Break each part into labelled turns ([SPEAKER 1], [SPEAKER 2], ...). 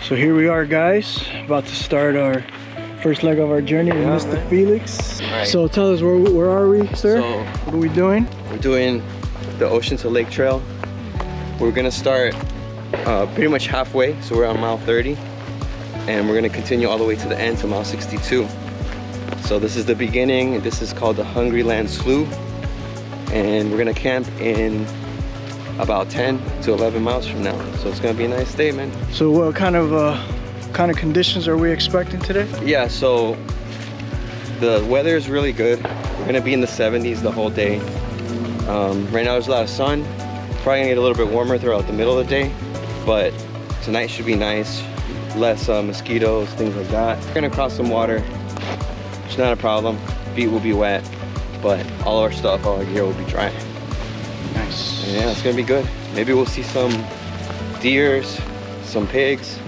[SPEAKER 1] So here we are, guys, about to start our first leg of our journey with Mr. Felix.
[SPEAKER 2] Right.
[SPEAKER 1] So tell us, where are we, sir?
[SPEAKER 2] So
[SPEAKER 1] what are we doing?
[SPEAKER 2] we're doing the Ocean to Lake Trail. We're gonna start pretty much halfway, so we're on mile 30, and we're gonna continue all the way to the end to mile 62. So this is the beginning. This is called the Hungry Land Slough, and we're gonna camp in about 10 to 11 miles from now. So it's gonna be a nice day, man.
[SPEAKER 1] So what kind of conditions are we expecting today?
[SPEAKER 2] Yeah, so the weather is really good. We're gonna be in the 70s the whole day. Right now there's a lot of sun. Probably gonna get a little bit warmer throughout the middle of the day, but tonight should be nice. Less mosquitoes, things like that. We're gonna cross some water. It's not a problem. Feet will be wet, but all our stuff, all our gear will be dry.
[SPEAKER 1] Nice.
[SPEAKER 2] Yeah, it's gonna be good. Maybe we'll see some deers, some pigs.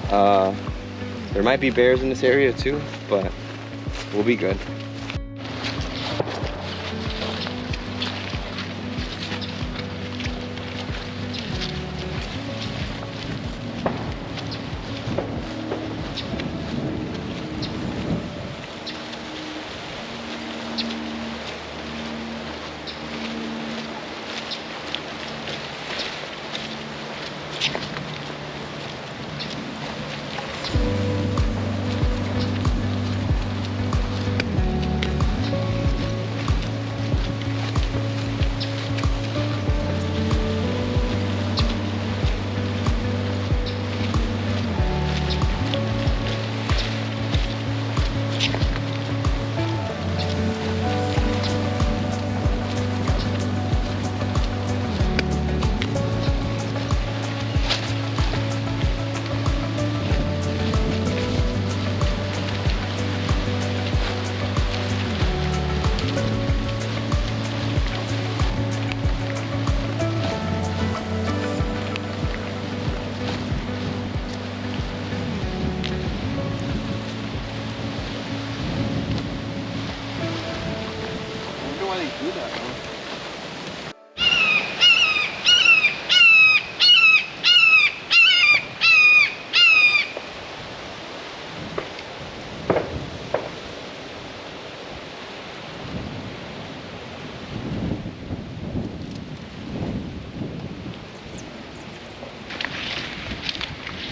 [SPEAKER 2] There might be bears in this area too, but we'll be good.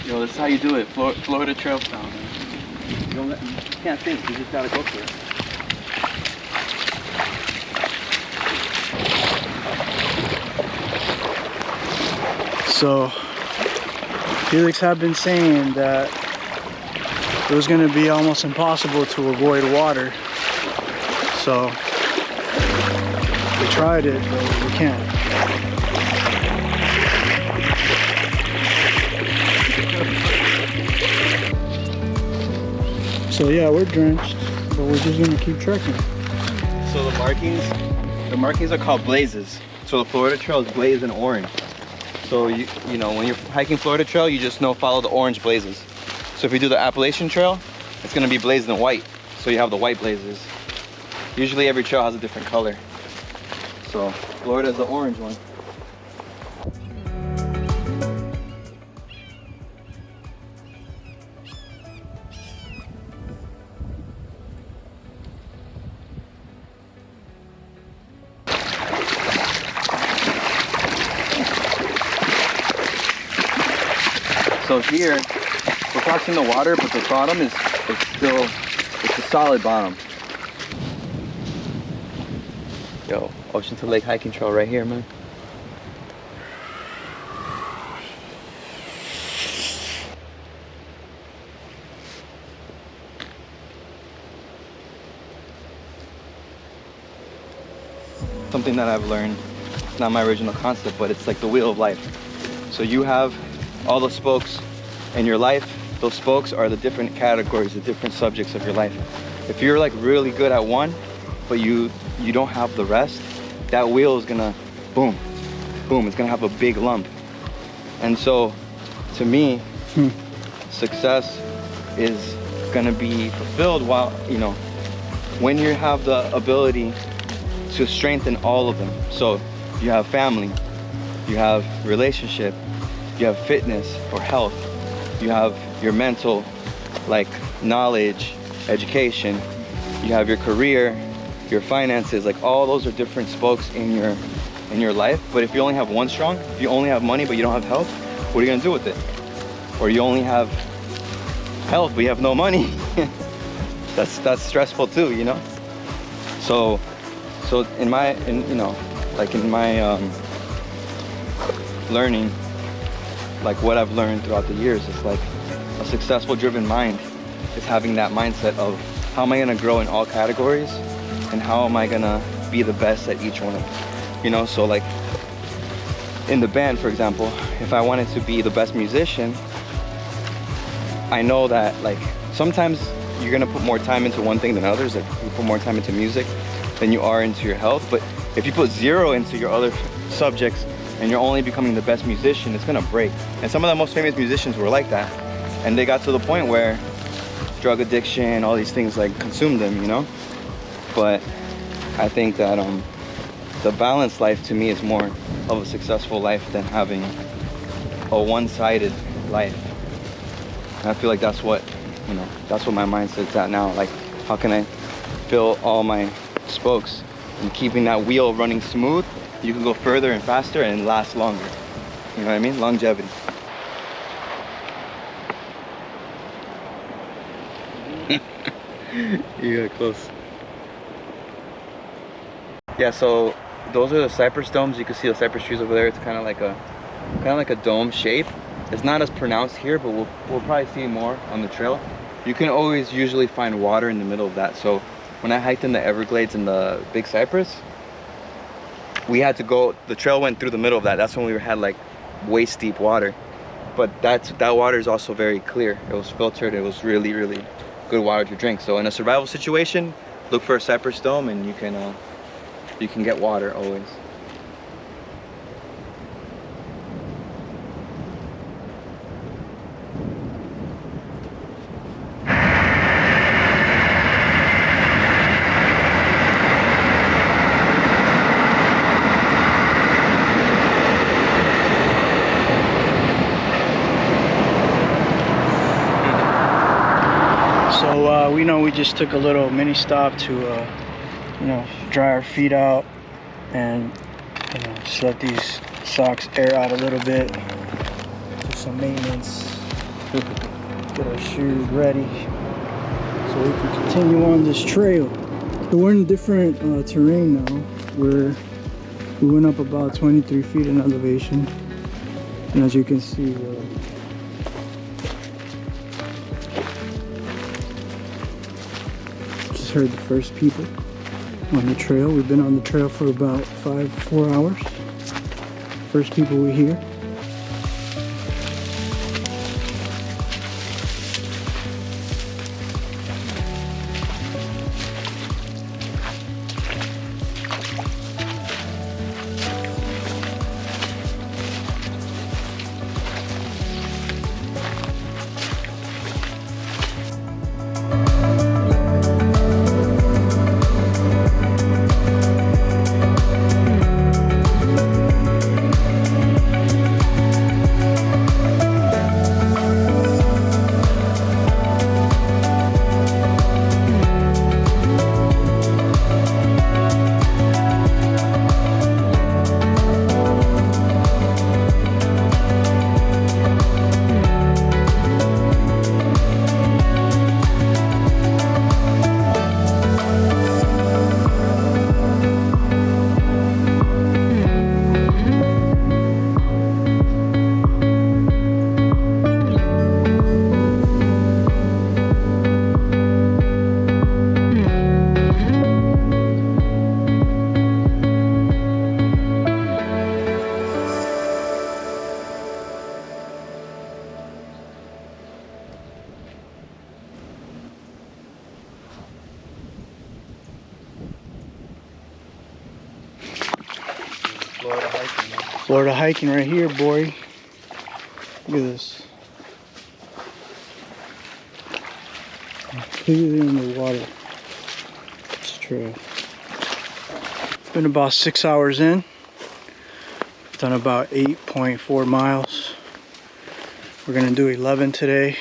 [SPEAKER 2] Yo, this is how you do it. Florida Trail style, man. You can't think, you just gotta go for it.
[SPEAKER 1] So Felix had been saying that it was going to be almost impossible to avoid water. So we tried it, but we can't. So yeah, we're drenched, but we're just gonna keep trekking.
[SPEAKER 2] So the markings are called blazes. So the Florida Trail is blazed in orange. So you know, when you're hiking Florida Trail, you just know follow the orange blazes. So if you do the Appalachian Trail, it's gonna be blazed in white. So you have the white blazes. Usually every trail has a different color. So Florida is the orange one. So here, we're crossing the water, but the bottom is still, it's a solid bottom. Yo, Ocean to Lake hiking trail right here, man. Something that I've learned, it's not my original concept, but it's like the wheel of life. So you have all the spokes in your life. Those spokes are the different categories, the different subjects of your life. If you're like really good at one, but you don't have the rest, that wheel is gonna boom, boom, it's gonna have a big lump. And so to me, success is gonna be fulfilled while, you know, when you have the ability to strengthen all of them. So you have family, you have relationship, you have fitness or health, You have your mental, like knowledge, education. You have your career, your finances. Like all those are different spokes in your life. But if you only have one strong, if you only have money but you don't have health, what are you gonna do with it? Or you only have health but you have no money. that's stressful too, you know. So in my learning, like what I've learned throughout the years, it's like a successful driven mind is having that mindset of how am I gonna grow in all categories and how am I gonna be the best at each one of them, you know. So like in the band, for example, if I wanted to be the best musician, I know that like sometimes you're gonna put more time into one thing than others. Like you put more time into music than you are into your health. But if you put zero into your other subjects and you're only becoming the best musician, it's gonna break. And some of the most famous musicians were like that. And they got to the point where drug addiction, all these things like consumed them, you know? But I think that the balanced life to me is more of a successful life than having a one-sided life. And I feel like that's what, you know, that's what my mindset's at now. Like, how can I fill all my spokes and keeping that wheel running smooth? You can go further and faster and last longer. You know what I mean? Longevity. You got close. Yeah, so those are the cypress domes. You can see the cypress trees over there. It's kind of like a dome shape. It's not as pronounced here, but we'll probably see more on the trail. You can always usually find water in the middle of that. So when I hiked in the Everglades and the Big Cypress, we had to go, the trail went through the middle of that. That's when we had like waist deep water. But that water is also very clear. It was filtered. It was really, really good water to drink. So in a survival situation, look for a cypress dome and you can get water always.
[SPEAKER 1] We just took a little mini stop to dry our feet out and just let these socks air out a little bit, do some maintenance, get our shoes ready so we can continue on this trail. So we're in different terrain now. We went up about 23 feet in elevation, and as you can see, heard the first people on the trail. We've been on the trail for about 4 hours. First people we hear. Florida hiking right here, boy. Look at this. Completely in the water. This trail. Been about 6 hours in. Done about 8.4 miles. We're gonna do 11 today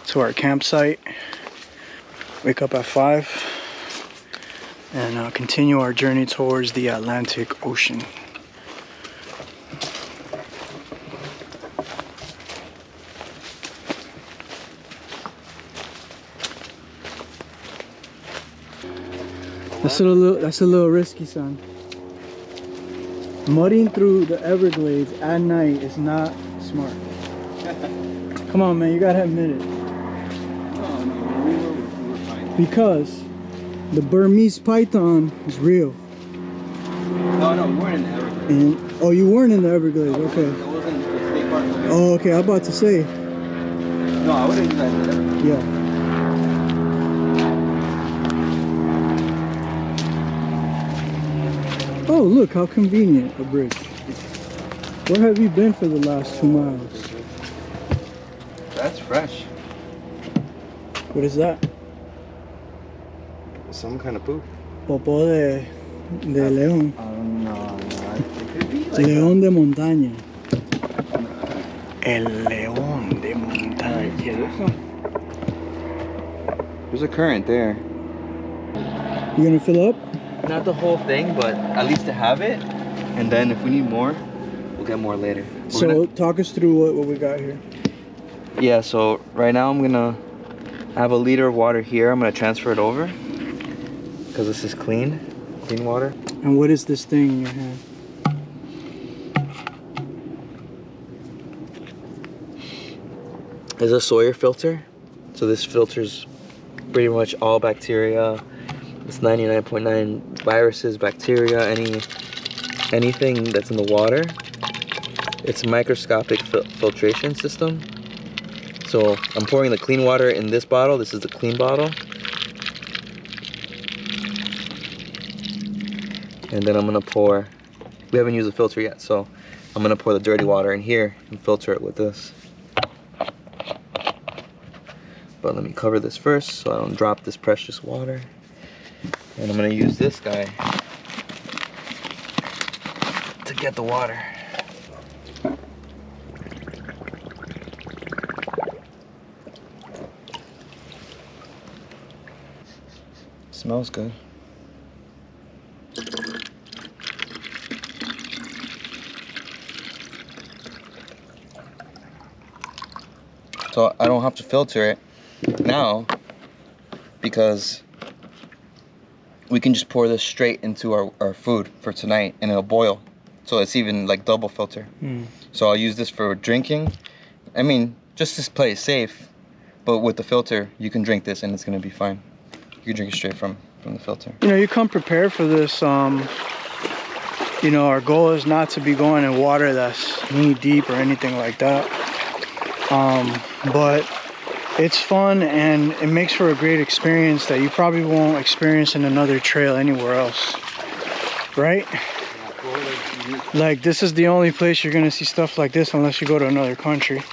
[SPEAKER 1] to our campsite. Wake up at 5 and continue our journey towards the Atlantic Ocean. That's a little risky, son. Mudding through the Everglades at night is not smart. Come on, man, you gotta admit it. Because the Burmese python is real.
[SPEAKER 2] No, we weren't in the Everglades.
[SPEAKER 1] And, oh, you weren't in the Everglades, okay.
[SPEAKER 2] It wasn't the state park.
[SPEAKER 1] Oh, okay, I'm about to say.
[SPEAKER 2] No, I wouldn't do that in the Everglades.
[SPEAKER 1] Yeah. Oh, look, how convenient, a bridge. Where have you been for the last 2 miles?
[SPEAKER 2] That's fresh.
[SPEAKER 1] What is that?
[SPEAKER 2] Some kind of poop.
[SPEAKER 1] Popó de león.
[SPEAKER 2] No. It could be like
[SPEAKER 1] León de montaña. El león de montaña.
[SPEAKER 2] There's a current there.
[SPEAKER 1] You gonna fill up?
[SPEAKER 2] Not the whole thing, but at least to have it. And then if we need more, we'll get more later.
[SPEAKER 1] Talk us through what we got here.
[SPEAKER 2] Yeah, so right now I'm gonna have a liter of water here. I'm gonna transfer it over because this is clean water.
[SPEAKER 1] And what is this thing in your hand?
[SPEAKER 2] It's a Sawyer filter. So this filters pretty much all bacteria. It's 99.9 viruses, bacteria, anything that's in the water. It's a microscopic filtration system. So I'm pouring the clean water in this bottle. This is the clean bottle. And then I'm gonna pour, we haven't used the filter yet, so I'm gonna pour the dirty water in here and filter it with this. But let me cover this first so I don't drop this precious water. And I'm gonna use this guy to get the water. Smells good. So I don't have to filter it now because we can just pour this straight into our food for tonight and it'll boil. So it's even like double filter. So I'll use this for drinking. I mean, just to play it safe, but with the filter, you can drink this and it's gonna be fine. You can drink it straight from the filter.
[SPEAKER 1] You know, you come prepared for this. You know, our goal is not to be going in water that's knee deep or anything like that. But it's fun and it makes for a great experience that you probably won't experience in another trail anywhere else, right? Like, this is the only place you're gonna see stuff like this unless you go to another country.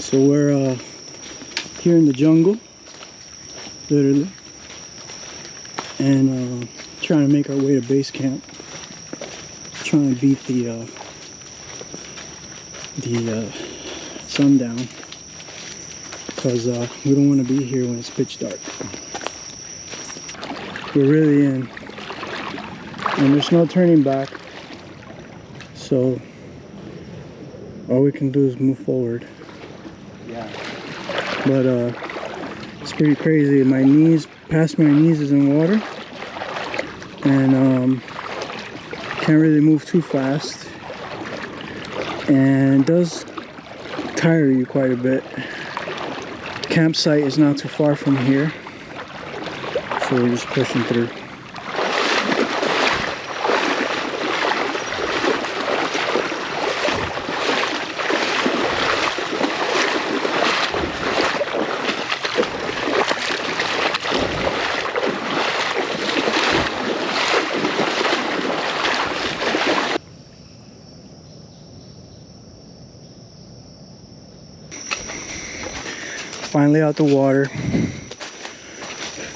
[SPEAKER 1] So we're here in the jungle, literally, and trying to make our way to base camp. Trying to beat the sundown, because we don't want to be here when it's pitch dark. We're really in, and there's no turning back, so all we can do is move forward.
[SPEAKER 2] Yeah.
[SPEAKER 1] But it's pretty crazy. My knees, past my knees, is in water, and can't really move too fast, and it does tire you quite a bit. Campsite is not too far from here, so we're just pushing through. Finally out the water.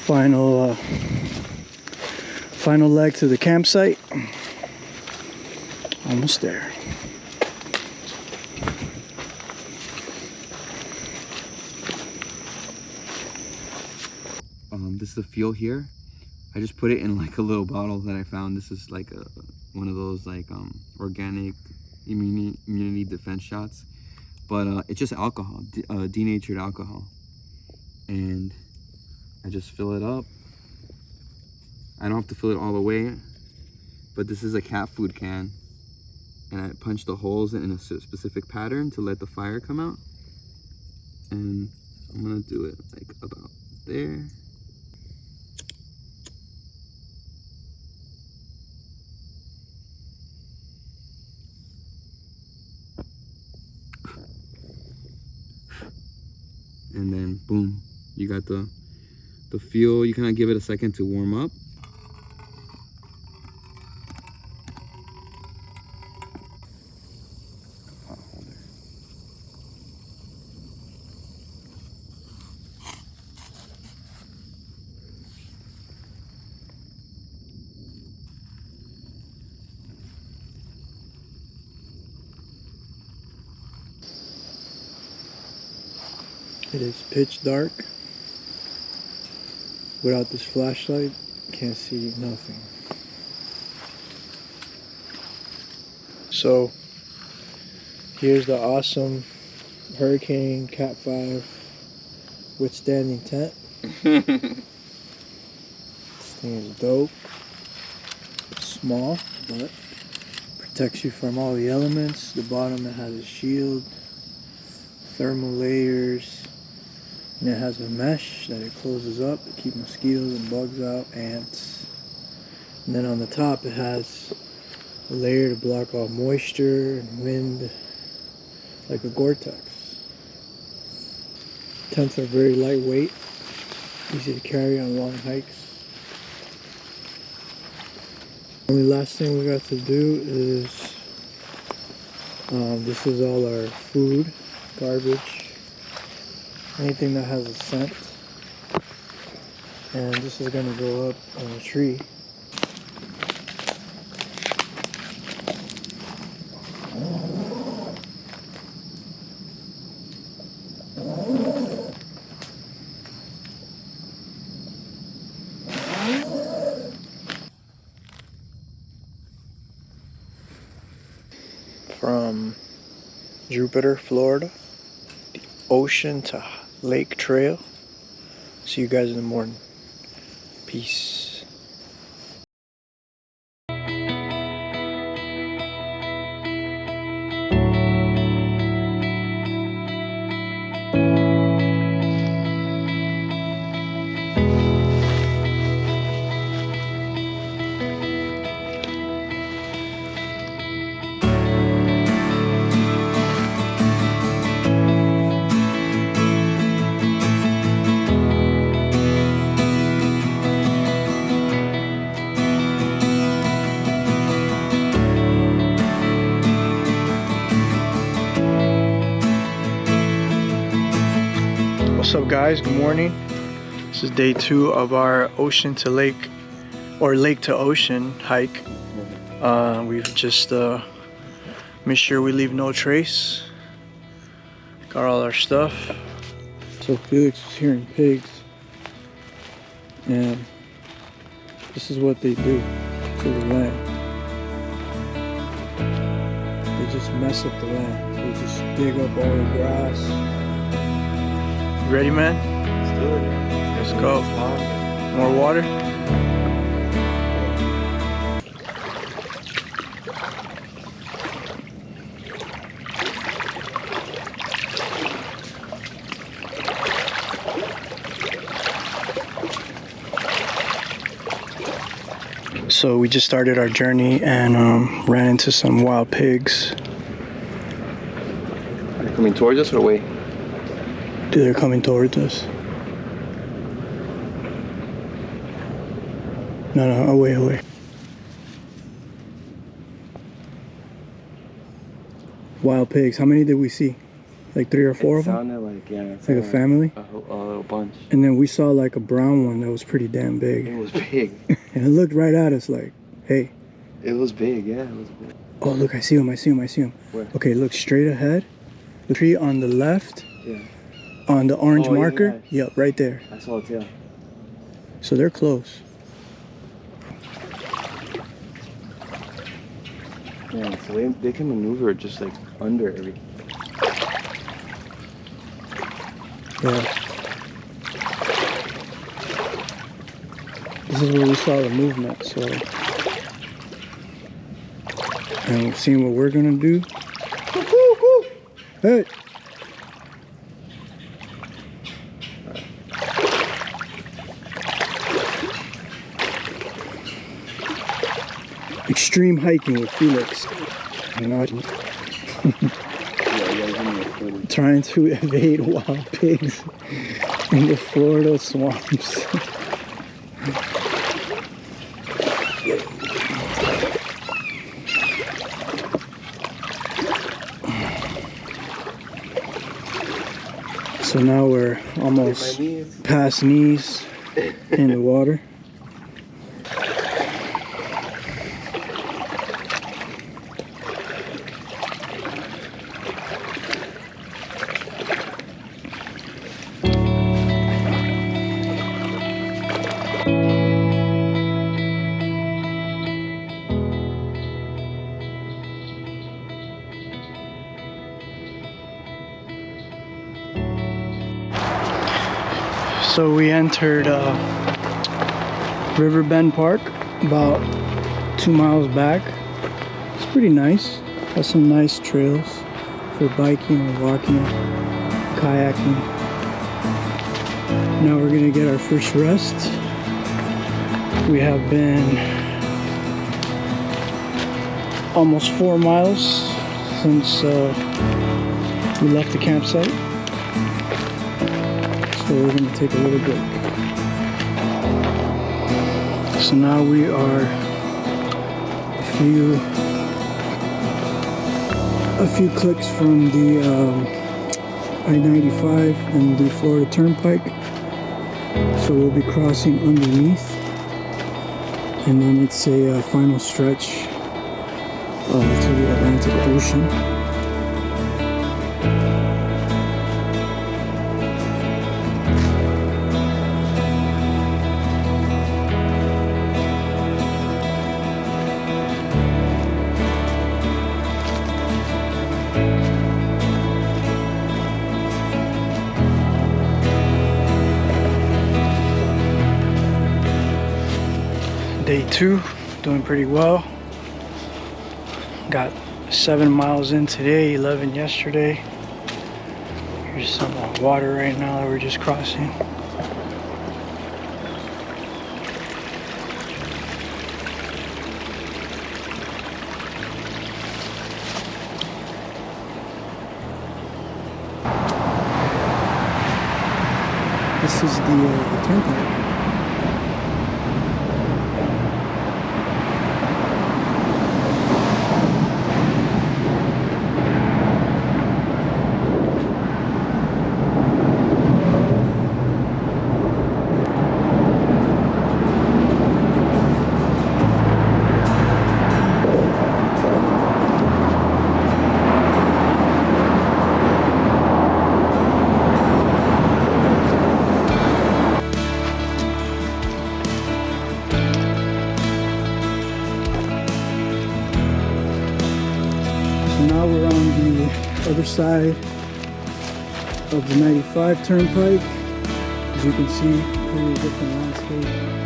[SPEAKER 1] Final leg to the campsite. Almost there.
[SPEAKER 2] This is the fuel here. I just put it in like a little bottle that I found. This is like one of those like organic immunity defense shots, but it's just alcohol, denatured alcohol, and I just fill it up. I don't have to fill it all the way, but this is a cat food can, and I punch the holes in a specific pattern to let the fire come out, and I'm gonna do it like about there. And then boom, you got the fuel. You kind of give it a second to warm up.
[SPEAKER 1] It is pitch dark. Without this flashlight, can't see nothing. So here's the awesome Hurricane Cat 5 withstanding tent. This thing is dope. It's small, but protects you from all the elements. The bottom, it has a shield, thermal layers, and it has a mesh that it closes up to keep mosquitoes and bugs out, ants. And then on the top it has a layer to block off moisture and wind, like a Gore-Tex. Tents are very lightweight, easy to carry on long hikes. Only last thing we got to do is this is all our food, garbage, anything that has a scent, and this is going to go up on a tree. From Jupiter, Florida, the ocean to Lake Trail. See you guys in the morning. Peace. What's up, guys? Good morning. This is day 2 of our ocean to lake, or lake to ocean hike. We've just made sure we leave no trace. Got all our stuff. So Felix was hearing pigs, and this is what they do to the land. They just mess up the land. They just dig up all the grass. You ready, man?
[SPEAKER 2] Let's do it.
[SPEAKER 1] Let's go. More water? So we just started our journey and ran into some wild pigs.
[SPEAKER 2] Are they coming towards us or away?
[SPEAKER 1] Dude, they're coming towards us. No, away. Wild pigs. How many did we see? Like 3 or 4 of them?
[SPEAKER 2] Sounded like, yeah.
[SPEAKER 1] Like a family?
[SPEAKER 2] A little bunch.
[SPEAKER 1] And then we saw like a brown one that was pretty damn big.
[SPEAKER 2] It was big.
[SPEAKER 1] And it looked right at us like, hey.
[SPEAKER 2] It was big, yeah, it was big.
[SPEAKER 1] Oh, look, I see him.
[SPEAKER 2] Where?
[SPEAKER 1] Okay, look straight ahead. The tree on the left.
[SPEAKER 2] Yeah.
[SPEAKER 1] On the orange
[SPEAKER 2] Oh,
[SPEAKER 1] marker.
[SPEAKER 2] yeah.
[SPEAKER 1] Yep, right there.
[SPEAKER 2] I saw a tail.
[SPEAKER 1] So they're close.
[SPEAKER 2] Yeah, so they can maneuver just like under everything.
[SPEAKER 1] Yeah. This is where we saw the movement, so. And we've seen what we're gonna do. Hey! Extreme hiking with Felix. You know, trying to evade wild pigs in the Florida swamps. So now we're almost past knees in the water. So we entered Riverbend Park about 2 miles back. It's pretty nice. Has some nice trails for biking or walking, kayaking. Now we're gonna get our first rest. We have been almost 4 miles since we left the campsite. So we're going to take a little break. So now we are a few clicks from the I-95 and the Florida Turnpike. So we'll be crossing underneath, and then it's a final stretch to the Atlantic Ocean. Day 2, doing pretty well. Got 7 miles in today, 11 yesterday. Here's some water right now that we're just crossing. This is the turnpike. on the other side of the 95 turnpike. As you can see, pretty different landscape.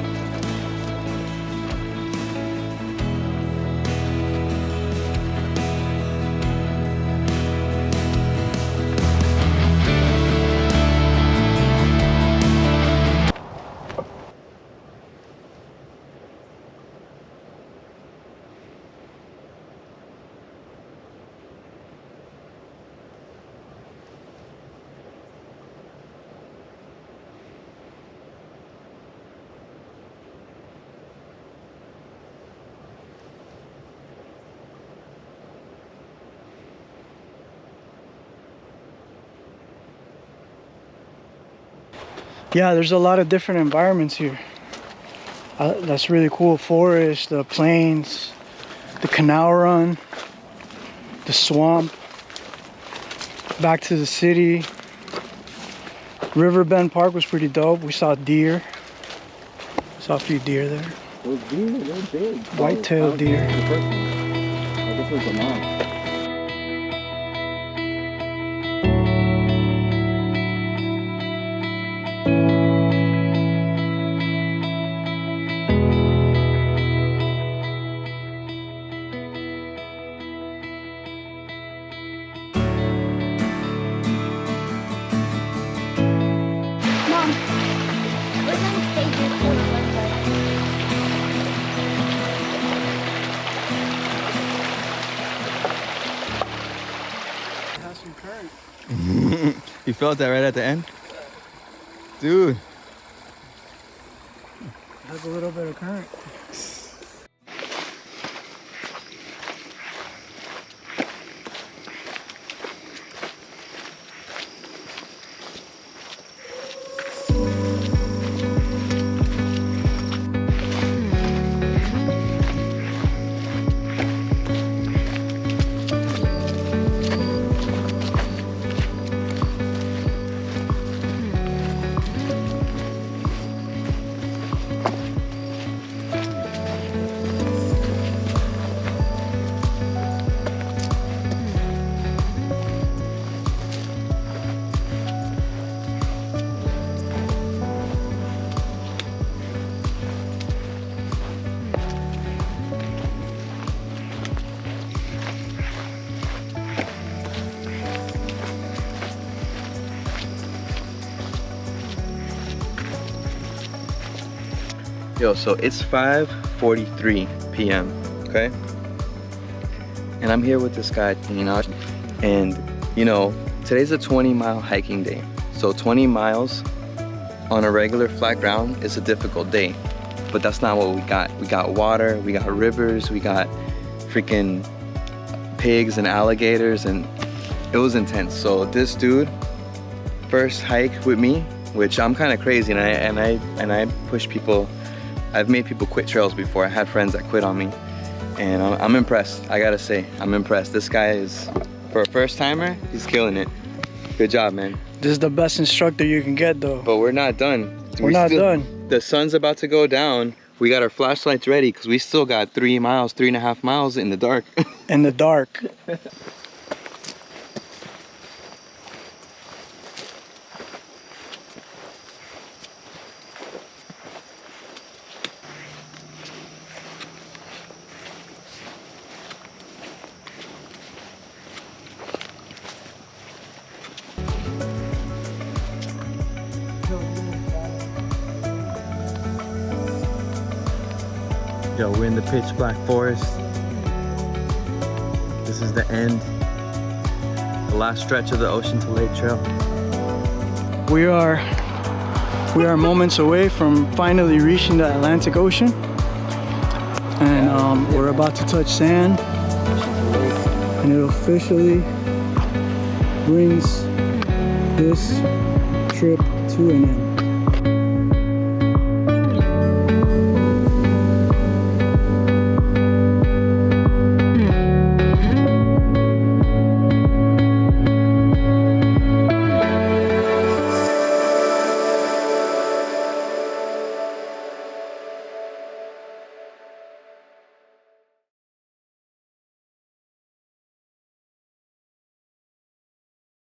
[SPEAKER 1] Yeah, there's a lot of different environments here. That's really cool. Forest, the plains, the canal run, the swamp, back to the city. Riverbend Park was pretty dope. We saw deer. Saw a few deer there.
[SPEAKER 2] Those deer, they're big.
[SPEAKER 1] White-tailed deer.
[SPEAKER 2] The first one. Oh, this was the mom. You felt that right at the end? Dude.
[SPEAKER 1] Has a little bit of current.
[SPEAKER 2] Yo, so it's 5:43 p.m. okay? And I'm here with this guy, you know, and you know, today's a 20-mile hiking day. So 20 miles on a regular flat ground is a difficult day, but that's not what we got. We got water, we got rivers, we got freaking pigs and alligators, and it was intense. So this dude, first hike with me, which I'm kind of crazy, and I push people. I've made people quit trails before. I had friends that quit on me, and I'm impressed. I gotta say, I'm impressed. This guy is, for a first timer, he's killing it. Good job, man.
[SPEAKER 1] This is the best instructor you can get, though.
[SPEAKER 2] But we're not done.
[SPEAKER 1] We're not done.
[SPEAKER 2] The sun's about to go down. We got our flashlights ready because we still got 3.5 miles in the dark.
[SPEAKER 1] In the dark.
[SPEAKER 2] Yo, we're in the pitch black forest. This is the end. The last stretch of the Ocean to Lake Trail.
[SPEAKER 1] We are moments away from finally reaching the Atlantic Ocean. And we're about to touch sand. And it officially brings this trip to an end.